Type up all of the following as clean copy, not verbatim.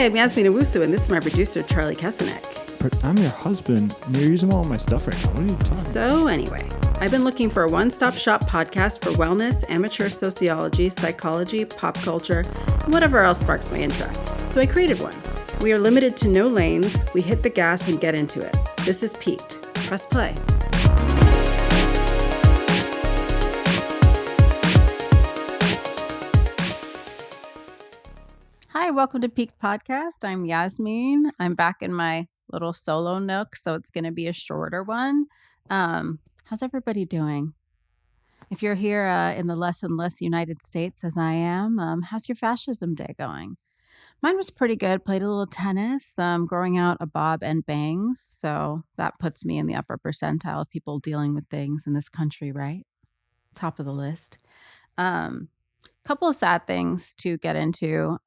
Hi, I'm Yasmin Owusu, and this is my producer, Charlie Kesenek. But I'm your husband, and you're using all my stuff right now. What are you talking about? So anyway, I've been looking for a one-stop shop podcast for wellness, amateur sociology, psychology, pop culture, and whatever else sparks my interest. So I created one. We are limited to no lanes. We hit the gas and get into it. This is Peaked. Press play. Hi, welcome to Peaked Podcast. I'm Yasmin. I'm back in my little solo nook, so it's going to be a shorter one. How's everybody doing? If you're here in the less and less United States, as I am, how's your fascism day going? Mine was pretty good. Played a little tennis, growing out a bob and bangs, so that puts me in the upper percentile of people dealing with things in this country, right? Top of the list. Couple of sad things to get into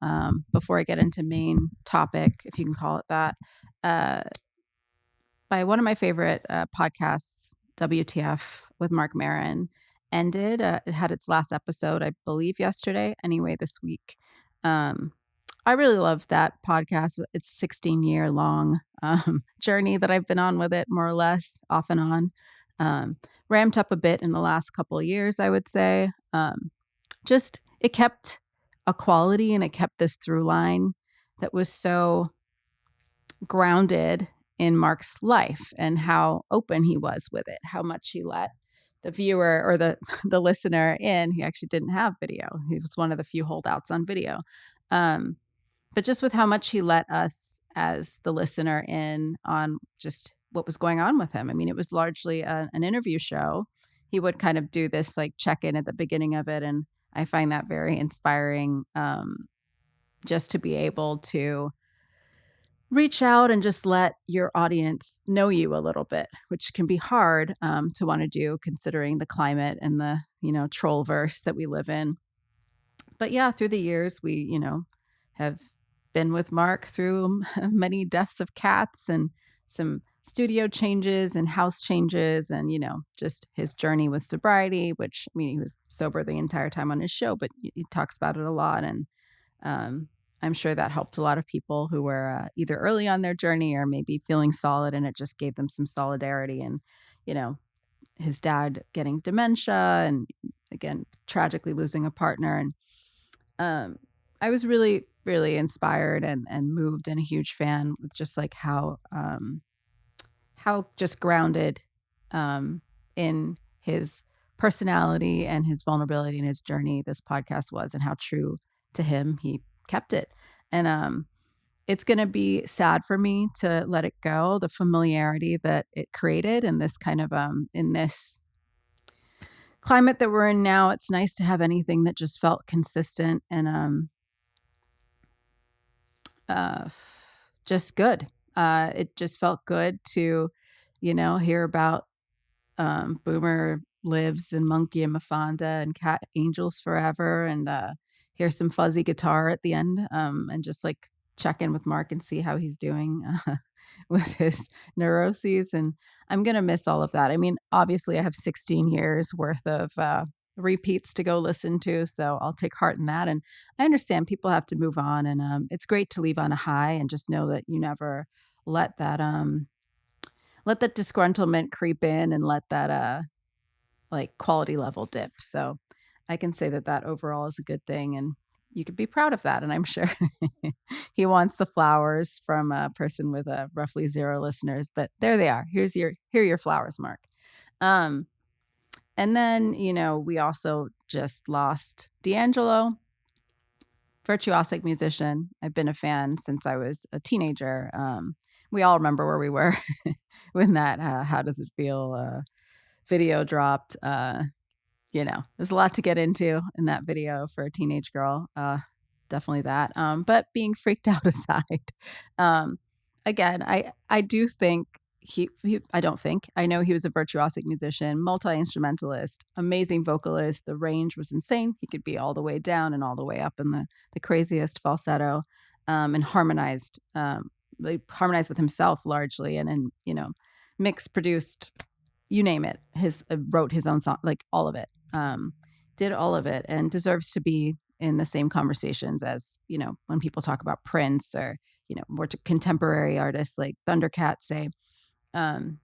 before I get into main topic, if you can call it that. By one of my favorite podcasts, WTF with Mark Maron, ended. It had its last episode, I believe, yesterday. Anyway, this week. I really love that podcast. It's a 16-year long journey that I've been on with it, more or less, off and on. Ramped up a bit in the last couple of years, I would say. Just it kept a quality and it kept this through line that was so grounded in Mark's life and how open he was with it, how much he let the viewer or the listener in. He actually didn't have video. He was one of the few holdouts on video. But just with how much he let us as the listener in on just what was going on with him. I mean, it was largely an interview show. He would kind of do this like check-in at the beginning of it, and I find that very inspiring, just to be able to reach out and just let your audience know you a little bit, which can be hard to want to do considering the climate and the, trollverse that we live in. But yeah, through the years, we, have been with Mark through many deaths of cats and some studio changes and house changes and, just his journey with sobriety, which, he was sober the entire time on his show, but he talks about it a lot. And I'm sure that helped a lot of people who were either early on their journey or maybe feeling solid, and it just gave them some solidarity. And, his dad getting dementia and, again, tragically losing a partner. And I was really, really inspired and moved and a huge fan with just like how just grounded in his personality and his vulnerability and his journey this podcast was, and how true to him he kept it. And it's going to be sad for me to let it go, the familiarity that it created in this kind of in this climate that we're in now. It's nice to have anything that just felt consistent and just good. It just felt good to, hear about Boomer Lives and Monkey and Mafanda and Cat Angels Forever, and hear some fuzzy guitar at the end, and just like check in with Mark and see how he's doing with his neuroses. And I'm going to miss all of that. I mean, obviously I have 16 years worth of repeats to go listen to, so I'll take heart in that. And I understand people have to move on, and it's great to leave on a high and just know that you never let that disgruntlement creep in and let that like quality level dip. So I can say that overall is a good thing, and you could be proud of that. And I'm sure he wants the flowers from a person with roughly 0 listeners, but there they are. Here are your flowers, Mark. And then, we also just lost D'Angelo, virtuosic musician. I've been a fan since I was a teenager. We all remember where we were when that How Does It Feel video dropped. There's a lot to get into in that video for a teenage girl. Definitely that. But being freaked out aside, again, I do think I know he was a virtuosic musician, multi-instrumentalist, amazing vocalist. The range was insane. He could be all the way down and all the way up in the craziest falsetto, and harmonized with himself largely. And mixed, produced, you name it. Wrote his own song, like all of it. Did all of it, and deserves to be in the same conversations as, when people talk about Prince or, more contemporary artists like Thundercat, say. Um,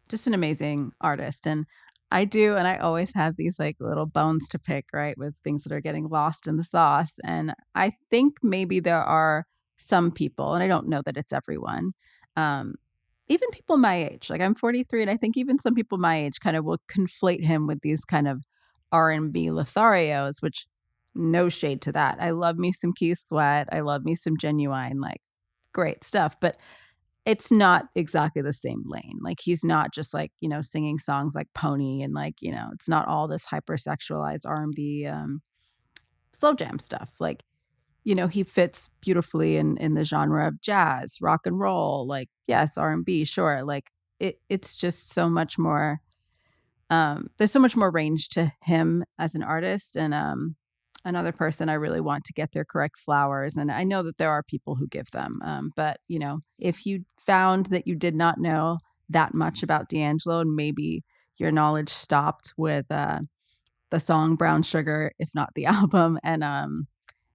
just an amazing artist. And I always have these like little bones to pick, right, with things that are getting lost in the sauce. And I think maybe there are some people, and I don't know that it's everyone, um, even people my age, like I'm 43, and I think even some people my age kind of will conflate him with these kind of R&B Lotharios, which no shade to that. I love me some Keith Sweat. I love me some Genuine, like great stuff. But it's not exactly the same lane. Like he's not just like, singing songs like Pony and like, it's not all this hypersexualized R&B slow jam stuff. Like, he fits beautifully in the genre of jazz, rock and roll, like yes, R&B, sure. Like it's just so much more there's so much more range to him as an artist. And another person I really want to get their correct flowers. And I know that there are people who give them. But, if you found that you did not know that much about D'Angelo and maybe your knowledge stopped with the song Brown Sugar, if not the album, and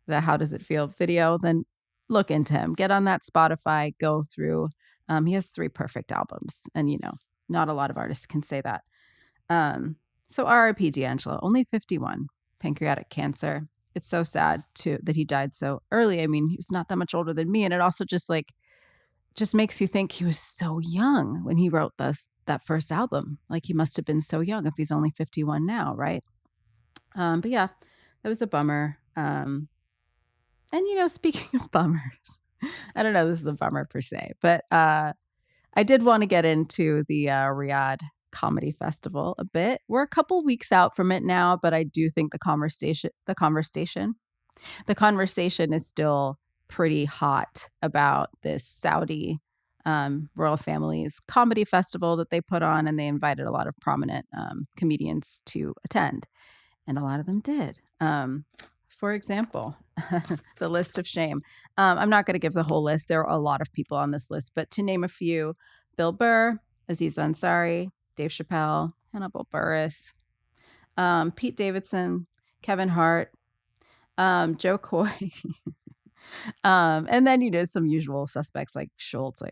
the How Does It Feel video, then look into him. Get on that Spotify, go through. He has 3 perfect albums. And, not a lot of artists can say that. So R.I.P. D'Angelo, only 51, pancreatic cancer. It's so sad that he died so early. I mean, he's not that much older than me. And it also just makes you think he was so young when he wrote that first album. Like he must have been so young if he's only 51 now, right? But yeah, that was a bummer. And speaking of bummers, I don't know, this is a bummer per se, but I did want to get into the Riyadh Comedy Festival a bit. We're a couple weeks out from it now, but I do think the conversation is still pretty hot about this Saudi royal family's comedy festival that they put on, and they invited a lot of prominent comedians to attend, and a lot of them did. For example, the list of shame. I'm not going to give the whole list. There are a lot of people on this list, but to name a few: Bill Burr, Aziz Ansari, Dave Chappelle, Hannibal Buress, Pete Davidson, Kevin Hart, Joe Coy, and then some usual suspects like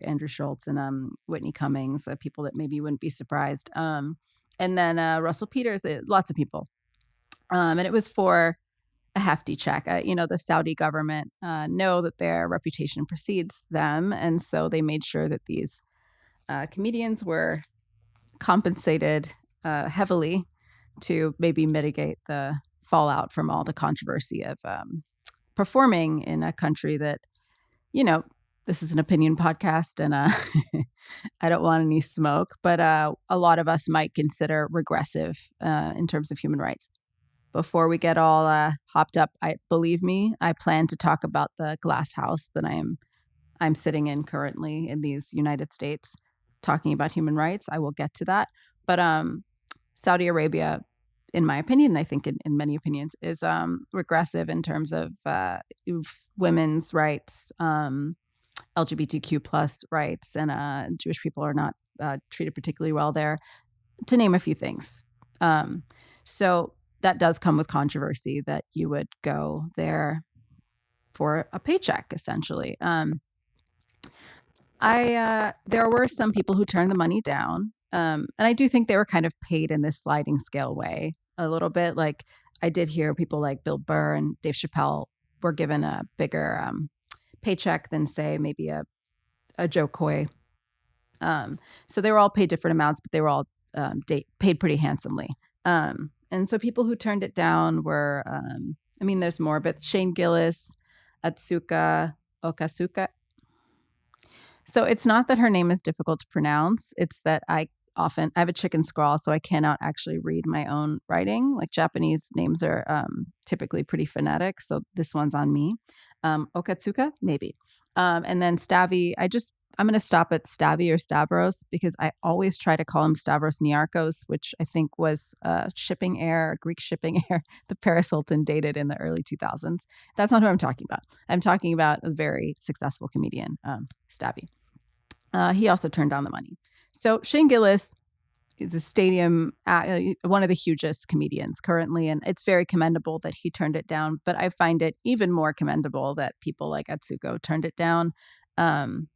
Andrew Schultz, and Whitney Cummings, people that maybe you wouldn't be surprised. And then Russell Peters, lots of people. And it was for a hefty check. The Saudi government know that their reputation precedes them, and so they made sure that these comedians were compensated heavily to maybe mitigate the fallout from all the controversy of performing in a country that, this is an opinion podcast, and I don't want any smoke, but a lot of us might consider regressive in terms of human rights. Before we get all hopped up, believe me, I plan to talk about the glass house that I'm sitting in currently in these United States, talking about human rights. I will get to that. But Saudi Arabia, in my opinion, and I think in many opinions, is regressive in terms of women's rights, LGBTQ plus rights, and Jewish people are not treated particularly well there, to name a few things. So that does come with controversy, that you would go there for a paycheck, essentially. There were some people who turned the money down. And I do think they were kind of paid in this sliding scale way a little bit. Like I did hear people like Bill Burr and Dave Chappelle were given a bigger paycheck than, say, maybe a Joe Coy. So they were all paid different amounts, but they were all paid pretty handsomely. And so people who turned it down were, there's more, but Shane Gillis, Atsuka Okasuka. So it's not that her name is difficult to pronounce. It's that I have a chicken scrawl, so I cannot actually read my own writing. Like Japanese names are typically pretty phonetic, so this one's on me. Okatsuka, maybe. And then Stavi, I'm going to stop at Stavi or Stavros, because I always try to call him Stavros Niarchos, which I think was a Greek shipping heir that Paris Hilton dated in the early 2000s. That's not who I'm talking about. I'm talking about a very successful comedian, Stavi. He also turned down the money. So Shane Gillis, is a stadium, one of the hugest comedians currently, and it's very commendable that he turned it down. But I find it even more commendable that people like Atsuko turned it down. Um,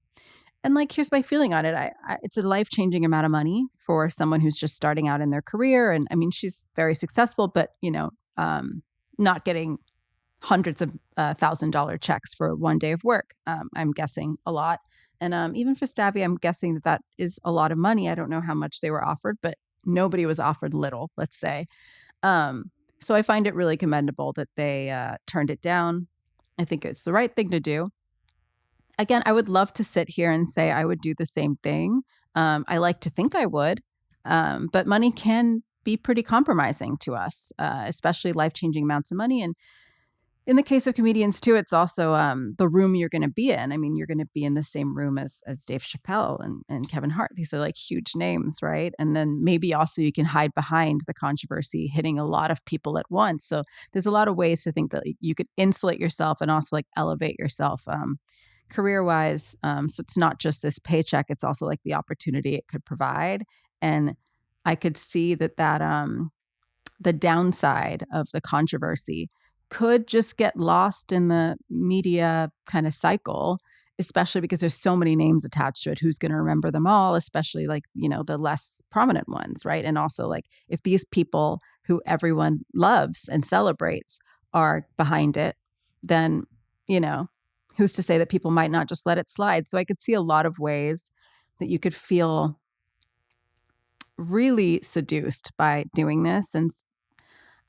and like, here's my feeling on it. It's a life changing amount of money for someone who's just starting out in their career. And I mean, she's very successful, but not getting hundreds of $1,000 checks for one day of work. I'm guessing a lot. And even for Stavi, I'm guessing that is a lot of money. I don't know how much they were offered, but nobody was offered little, let's say. So I find it really commendable that they turned it down. I think it's the right thing to do. Again, I would love to sit here and say I would do the same thing. I like to think I would, but money can be pretty compromising to us, especially life-changing amounts of money. And in the case of comedians too, it's also the room you're going to be in. I mean, you're going to be in the same room as Dave Chappelle and Kevin Hart. These are like huge names, right? And then maybe also you can hide behind the controversy hitting a lot of people at once. So there's a lot of ways to think that you could insulate yourself and also like elevate yourself career-wise. So it's not just this paycheck; it's also like the opportunity it could provide. And I could see that the downside of the controversy could just get lost in the media kind of cycle, especially because there's so many names attached to it. Who's going to remember them all, especially like, the less prominent ones, right? And also like if these people who everyone loves and celebrates are behind it, then, who's to say that people might not just let it slide? So I could see a lot of ways that you could feel really seduced by doing this. And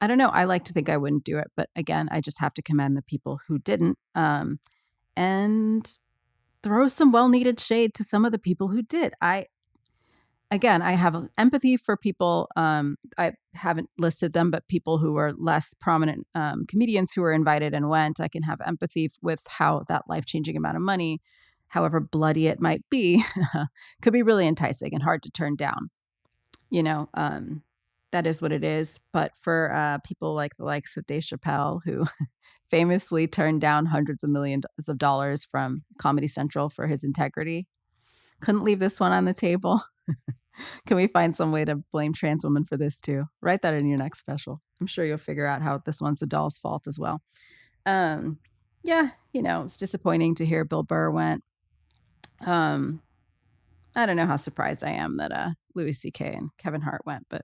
I don't know. I like to think I wouldn't do it, but again, I just have to commend the people who didn't, and throw some well-needed shade to some of the people who did. I have empathy for people. I haven't listed them, but people who were less prominent comedians who were invited and went. I can have empathy with how that life-changing amount of money, however bloody it might be, could be really enticing and hard to turn down. That is what it is. But for people like the likes of Dave Chappelle, who famously turned down hundreds of millions of dollars from Comedy Central for his integrity, couldn't leave this one on the table. Can we find some way to blame trans women for this too? Write that in your next special. I'm sure you'll figure out how this one's the doll's fault as well. It's disappointing to hear Bill Burr went. I don't know how surprised I am that Louis C.K. and Kevin Hart went, but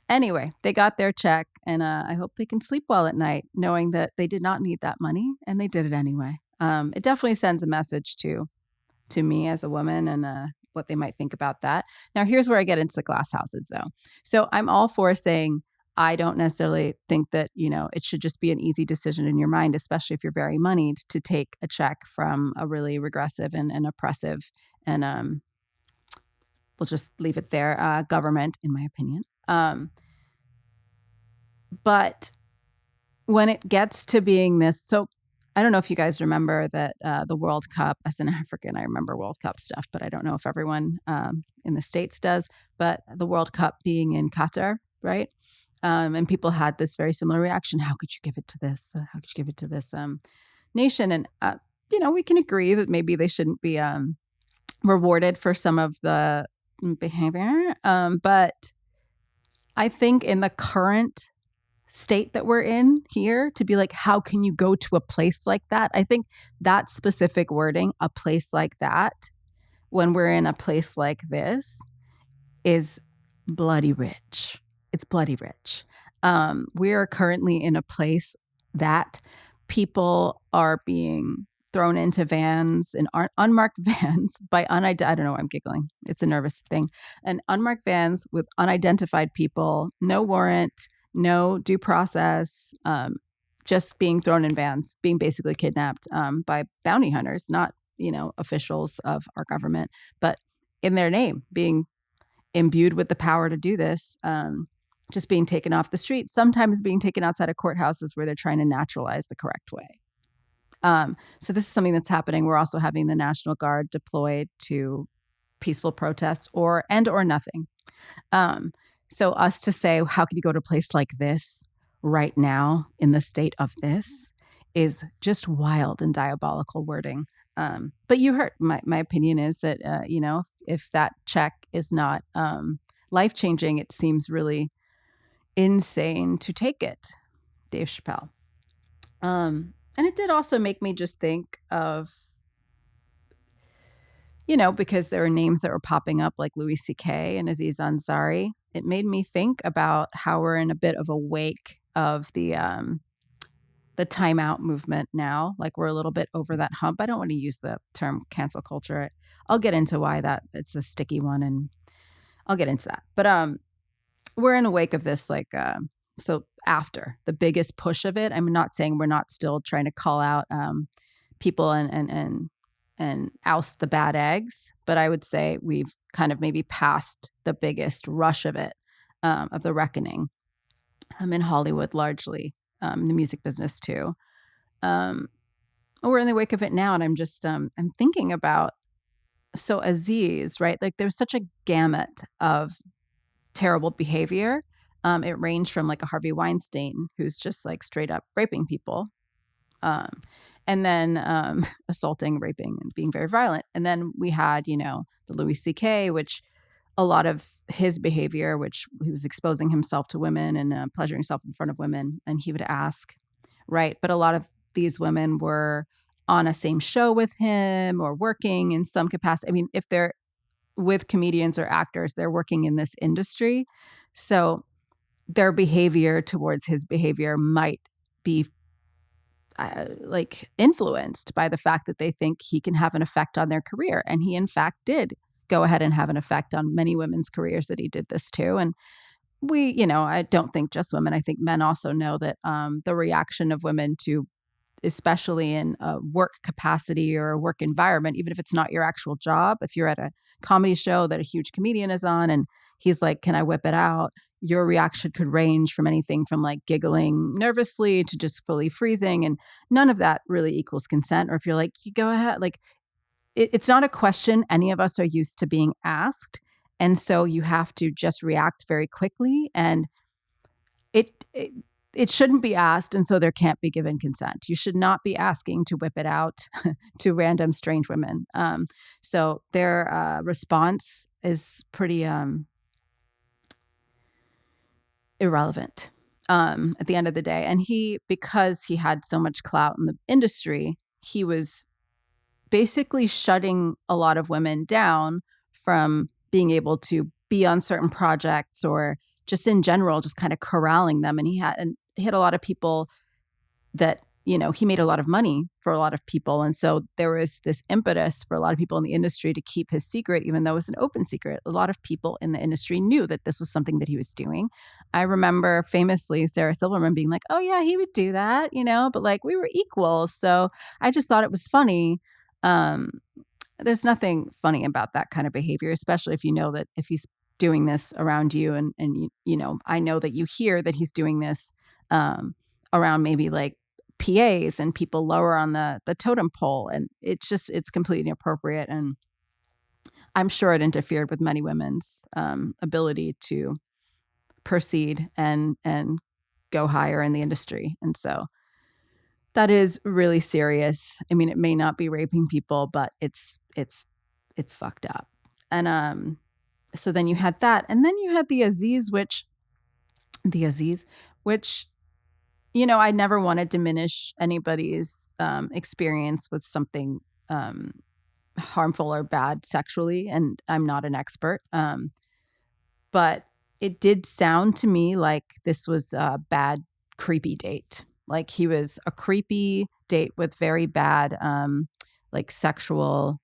anyway, they got their check, and I hope they can sleep well at night, knowing that they did not need that money, and they did it anyway. It definitely sends a message to me as a woman and what they might think about that. Now, here's where I get into the glass houses, though. So I'm all for saying I don't necessarily think that, it should just be an easy decision in your mind, especially if you're very moneyed, to take a check from a really regressive and oppressive and we'll just leave it there, government, in my opinion. But when it gets to being this, so I don't know if you guys remember that the World Cup, as an African, I remember World Cup stuff, but I don't know if everyone in the States does, but the World Cup being in Qatar, right? And people had this very similar reaction. How could you give it to this? How could you give it to this nation? And, we can agree that maybe they shouldn't be rewarded for some of the behavior. But I think in the current state that we're in here, to be like, how can you go to a place like that? I think that specific wording, a place like that, when we're in a place like this, is bloody rich. It's bloody rich. We are currently in a place that people are being thrown into vans, in unmarked vans by I don't know why I'm giggling. It's a nervous thing. And unmarked vans with unidentified people, no warrant, no due process, just being thrown in vans, being basically kidnapped by bounty hunters, not, officials of our government, but in their name, being imbued with the power to do this, just being taken off the street, sometimes being taken outside of courthouses where they're trying to naturalize the correct way. So this is something that's happening. We're also having the National Guard deployed to peaceful protests or nothing. So us to say, how can you go to a place like this right now in the state of this is just wild and diabolical wording. But you heard my opinion is that, if that check is not life-changing, it seems really insane to take it, Dave Chappelle. And it did also make me just think of, because there were names that were popping up like Louis C.K. and Aziz Ansari. It made me think about how we're in a bit of a wake of the timeout movement now. Like we're a little bit over that hump. I don't want to use the term cancel culture. I'll get into why it's a sticky one, and I'll get into that. But we're in a wake of this, like, so after the biggest push of it, I'm not saying we're not still trying to call out people and oust the bad eggs, but I would say we've kind of maybe passed the biggest rush of it, of the reckoning. I'm in Hollywood largely, in the music business too. We're in the wake of it now, and I'm just I'm thinking about, so Aziz, right? Like there's such a gamut of terrible behavior. It ranged from like a Harvey Weinstein who's just like straight up raping people, and then assaulting, raping, and being very violent. And then we had, the Louis C.K., which a lot of his behavior, which he was exposing himself to women and pleasuring himself in front of women, and he would ask, right? But a lot of these women were on a same show with him or working in some capacity. I mean, if they're with comedians or actors, they're working in this industry. So their behavior towards his behavior might be like influenced by the fact that they think he can have an effect on their career. And he in fact did go ahead and have an effect on many women's careers that he did this to. And I don't think just women, I think men also know that the reaction of women to, especially in a work capacity or a work environment, even if it's not your actual job, if you're at a comedy show that a huge comedian is on and he's like, can I whip it out? Your reaction could range from anything from like giggling nervously to just fully freezing. And none of that really equals consent. Or if you're like, you go ahead, like it's not a question any of us are used to being asked. And so you have to just react very quickly. And it shouldn't be asked, and so there can't be given consent. You should not be asking to whip it out to random strange women. So their response is pretty irrelevant at the end of the day. And because he had so much clout in the industry, he was basically shutting a lot of women down from being able to be on certain projects or just in general, just kind of corralling them. And he had a lot of people that, he made a lot of money for a lot of people. And so there was this impetus for a lot of people in the industry to keep his secret, even though it was an open secret. A lot of people in the industry knew that this was something that he was doing. I remember famously Sarah Silverman being like, oh yeah, he would do that, but like we were equals. So I just thought it was funny. There's nothing funny about that kind of behavior, especially if you know that if he's doing this around you and I know that you hear that he's doing this around maybe like PAs and people lower on the totem pole, and it's completely inappropriate, and I'm sure it interfered with many women's ability to proceed and go higher in the industry. And so that is really serious. I mean, it may not be raping people, but it's fucked up. And so then you had that, and then you had the Aziz, which I never want to diminish anybody's experience with something harmful or bad sexually, and I'm not an expert. But it did sound to me like this was a bad, creepy date. Like he was a creepy date with very bad, like sexual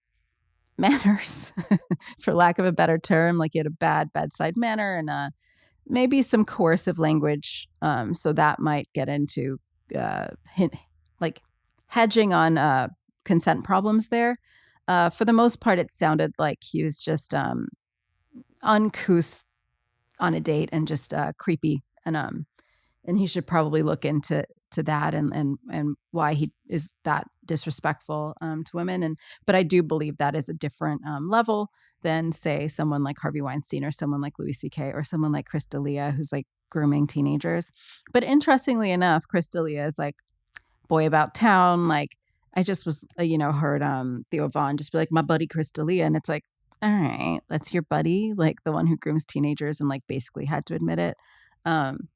manners, for lack of a better term. Like he had a bad side manner and maybe some coercive language. So that might get into like hedging on consent problems there. For the most part, it sounded like he was just uncouth on a date and just creepy, and he should probably look into that and why he is that disrespectful to women. But I do believe that is a different level than, say, someone like Harvey Weinstein or someone like Louis C.K. or someone like Chris D'Elia, who's like grooming teenagers. But interestingly enough, Chris D'Elia is like boy about town. Like I just was, heard Theo Vaughn just be like, my buddy Chris D'Elia, and it's like, All right, that's your buddy, like the one who grooms teenagers and like basically had to admit it. Um,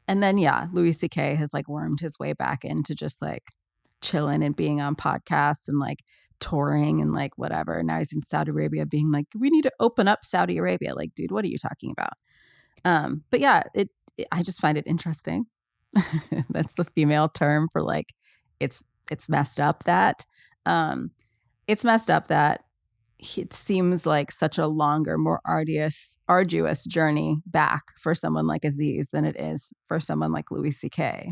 and then yeah, Louis C.K. has like wormed his way back into just like chilling and being on podcasts and like touring and like whatever. Now he's in Saudi Arabia being like, we need to open up Saudi Arabia. Like, dude, what are you talking about? But yeah, I just find it interesting. That's the female term for like it's it's messed up that um it's messed up that it seems like such a longer, more arduous journey back for someone like Aziz than it is for someone like Louis C.K.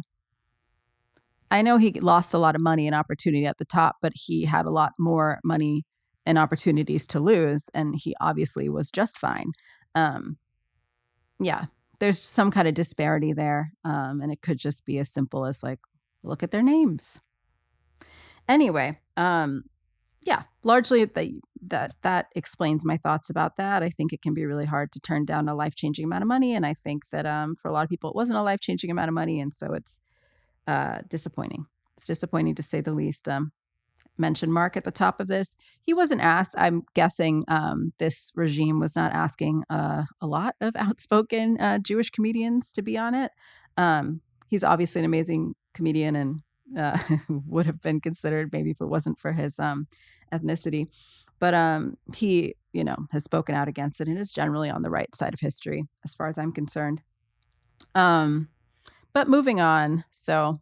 I know he lost a lot of money and opportunity at the top, but he had a lot more money and opportunities to lose, and he obviously was just fine. Um, yeah, there's some kind of disparity there, and it could just be as simple as like, look at their names. Anyway, yeah, largely that explains my thoughts about that. I think it can be really hard to turn down a life changing amount of money, and I think that for a lot of people, it wasn't a life changing amount of money, and so it's disappointing. It's disappointing to say the least. Mentioned Mark at the top of this. He wasn't asked. I'm guessing this regime was not asking a lot of outspoken Jewish comedians to be on it. He's obviously an amazing comedian and would have been considered maybe if it wasn't for his ethnicity. But he, has spoken out against it and is generally on the right side of history as far as I'm concerned. But moving on. So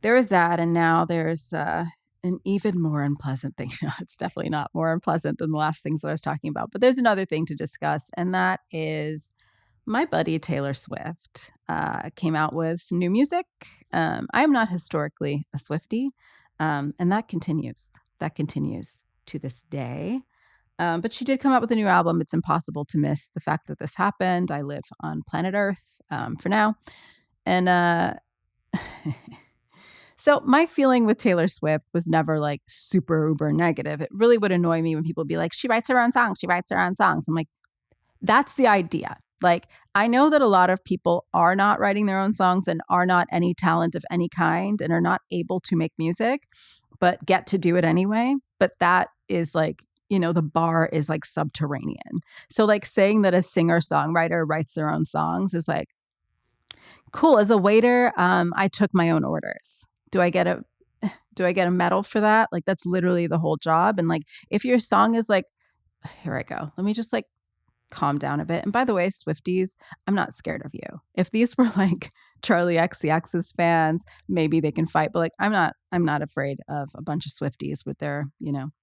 there is that. And now there's an even more unpleasant thing. No, it's definitely not more unpleasant than the last things that I was talking about. But there's another thing to discuss. And that is my buddy Taylor Swift came out with some new music. I am not historically a Swiftie. And that continues. That continues to this day. But she did come out with a new album. It's impossible to miss the fact that this happened. I live on planet Earth for now. And so my feeling with Taylor Swift was never like super uber negative. It really would annoy me when people be like, she writes her own songs. She writes her own songs. I'm like, that's the idea. Like, I know that a lot of people are not writing their own songs and are not any talent of any kind and are not able to make music, but get to do it anyway. But that is like, the bar is like subterranean. So like saying that a singer songwriter writes their own songs is like, cool. As a waiter, I took my own orders. Do I get a medal for that? Like that's literally the whole job. And like if your song is like, here I go. Let me just like calm down a bit. And by the way, Swifties, I'm not scared of you. If these were like Charlie XCX's fans, maybe they can fight. But like I'm not afraid of a bunch of Swifties with their,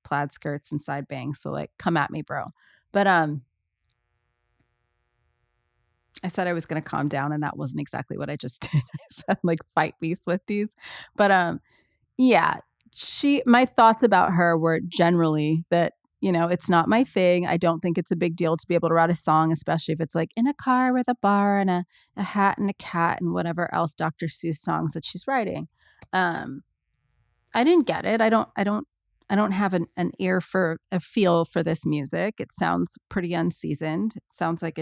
plaid skirts and side bangs. So like come at me, bro. But I said I was going to calm down, and that wasn't exactly what I just did. I said like fight me, Swifties. But yeah, my thoughts about her were generally that, it's not my thing. I don't think it's a big deal to be able to write a song, especially if it's like in a car with a bar and a hat and a cat and whatever else Dr. Seuss songs that she's writing. I didn't get it. I don't have an ear for a feel for this music. It sounds pretty unseasoned. It sounds like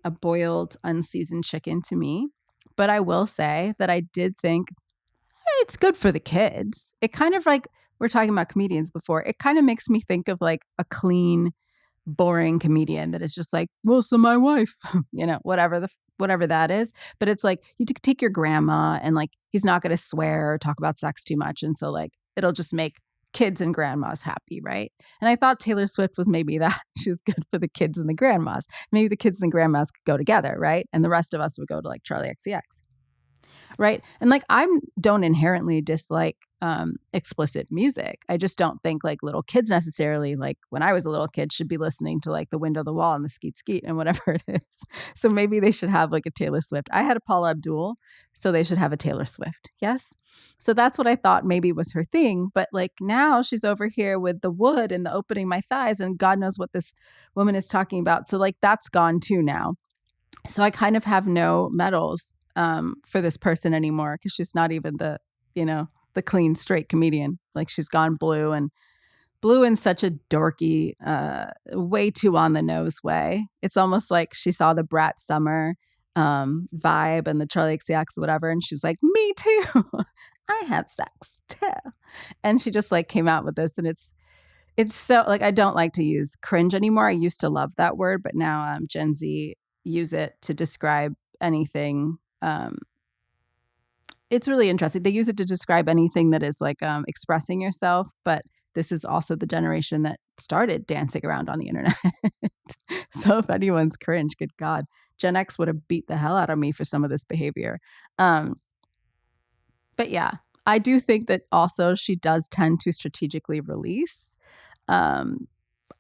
a boiled, unseasoned chicken to me. But I will say that I did think it's good for the kids. It kind of like, we're talking about comedians before, it kind of makes me think of like a clean, boring comedian that is just like, well, so my wife, whatever that is. But it's like, you take your grandma and like, he's not going to swear or talk about sex too much. And so like, it'll just make kids and grandmas happy, right? And I thought Taylor Swift was maybe that. She was good for the kids and the grandmas. Maybe the kids and grandmas could go together, right? And the rest of us would go to like Charlie XCX. Right. And like, I don't inherently dislike explicit music. I just don't think like little kids necessarily, like when I was a little kid, should be listening to like the Window, the Wall and the Skeet Skeet and whatever it is. So maybe they should have like a Taylor Swift. I had a Paula Abdul, so they should have a Taylor Swift. Yes. So that's what I thought maybe was her thing. But like now she's over here with the wood and the opening my thighs and God knows what this woman is talking about. So like that's gone too now. So I kind of have no medals for this person anymore because she's not even the clean, straight comedian. Like she's gone blue in such a dorky, way too on the nose way. It's almost like she saw the Brat Summer vibe and the Charlie XCX whatever. And she's like, me too. I have sex too. And she just like came out with this and it's It's so like I don't like to use cringe anymore. I used to love that word, but now Gen Z use it to describe anything. It's really interesting. They use it to describe anything that is like expressing yourself, but this is also the generation that started dancing around on the internet. So if anyone's cringe, good God, Gen X would have beat the hell out of me for some of this behavior. Um, but yeah, I do think that also she does tend to strategically release. Um,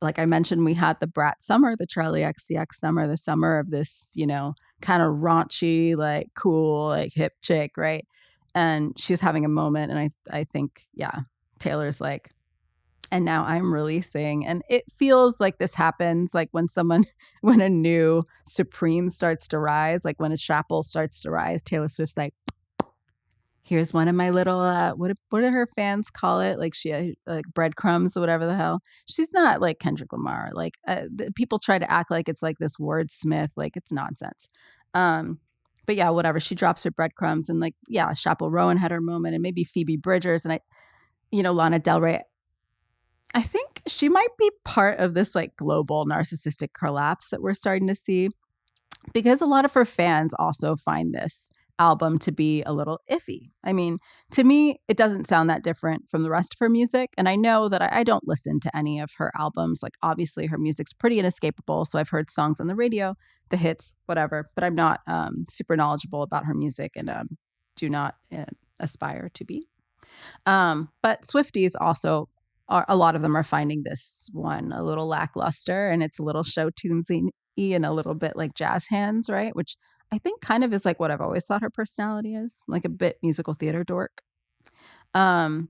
like I mentioned, we had the Brat summer, the Charlie XCX summer, the summer of this, kind of raunchy, like cool, like hip chick, right? And she's having a moment, and I think, yeah, Taylor's like, and now I'm releasing, and it feels like this happens, like when a new Supreme starts to rise, like when a chapel starts to rise, Taylor Swift's like, here's one of my little what do her fans call it? Like she like breadcrumbs or whatever the hell. She's not like Kendrick Lamar. Like people try to act like it's like this wordsmith. Like it's nonsense. Um, but yeah, whatever. She drops her breadcrumbs and like yeah, Chappell Rowan had her moment and maybe Phoebe Bridgers and Lana Del Rey. I think she might be part of this like global narcissistic collapse that we're starting to see because a lot of her fans also find this album to be a little iffy. I mean, to me, it doesn't sound that different from the rest of her music. And I know that I don't listen to any of her albums. Like, obviously, her music's pretty inescapable. So I've heard songs on the radio, the hits, whatever. But I'm not super knowledgeable about her music and do not aspire to be. But Swifties also a lot of them are finding this one a little lackluster and it's a little show tunesy and a little bit like jazz hands, right? Which I think kind of is like what I've always thought her personality is, like a bit musical theater dork. Um,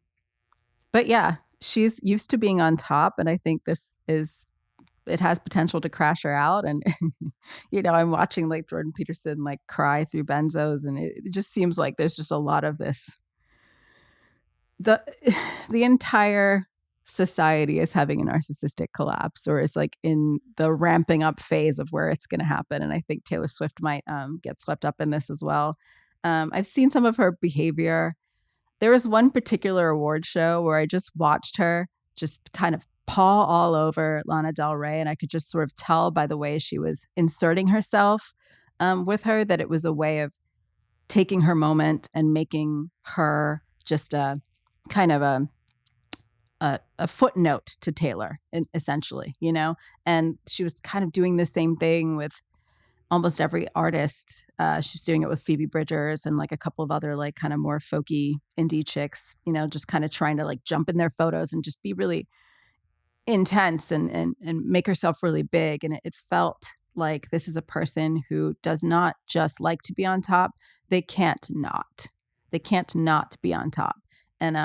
but yeah, she's used to being on top, and I think it has potential to crash her out. And I'm watching like Jordan Peterson like cry through benzos, and it just seems like there's just a lot of this. The the entire society is having a narcissistic collapse or is like in the ramping up phase of where it's going to happen. And I think Taylor Swift might get swept up in this as well. I've seen some of her behavior. There was one particular award show where I just watched her just kind of paw all over Lana Del Rey. And I could just sort of tell by the way she was inserting herself with her that it was a way of taking her moment and making her just a kind of a footnote to Taylor, essentially, and she was kind of doing the same thing with almost every artist. She's doing it with Phoebe Bridgers and like a couple of other like kind of more folky indie chicks, just kind of trying to like jump in their photos and just be really intense and make herself really big. And it felt like this is a person who does not just like to be on top. They can't not be on top. And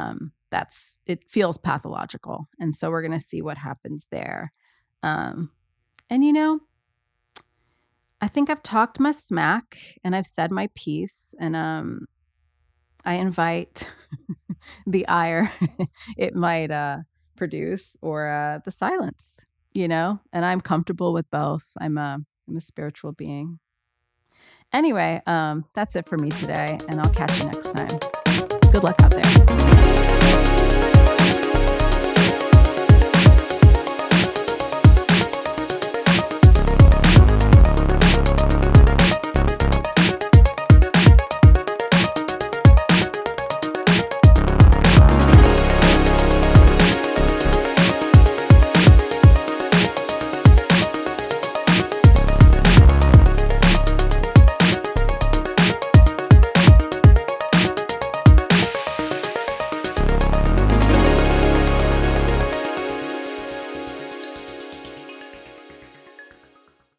it feels pathological. And so we're going to see what happens there. And, I think I've talked my smack and I've said my piece. And I invite the ire it might produce or the silence, and I'm comfortable with both. I'm a spiritual being. Anyway, that's it for me today. And I'll catch you next time. Good luck out there.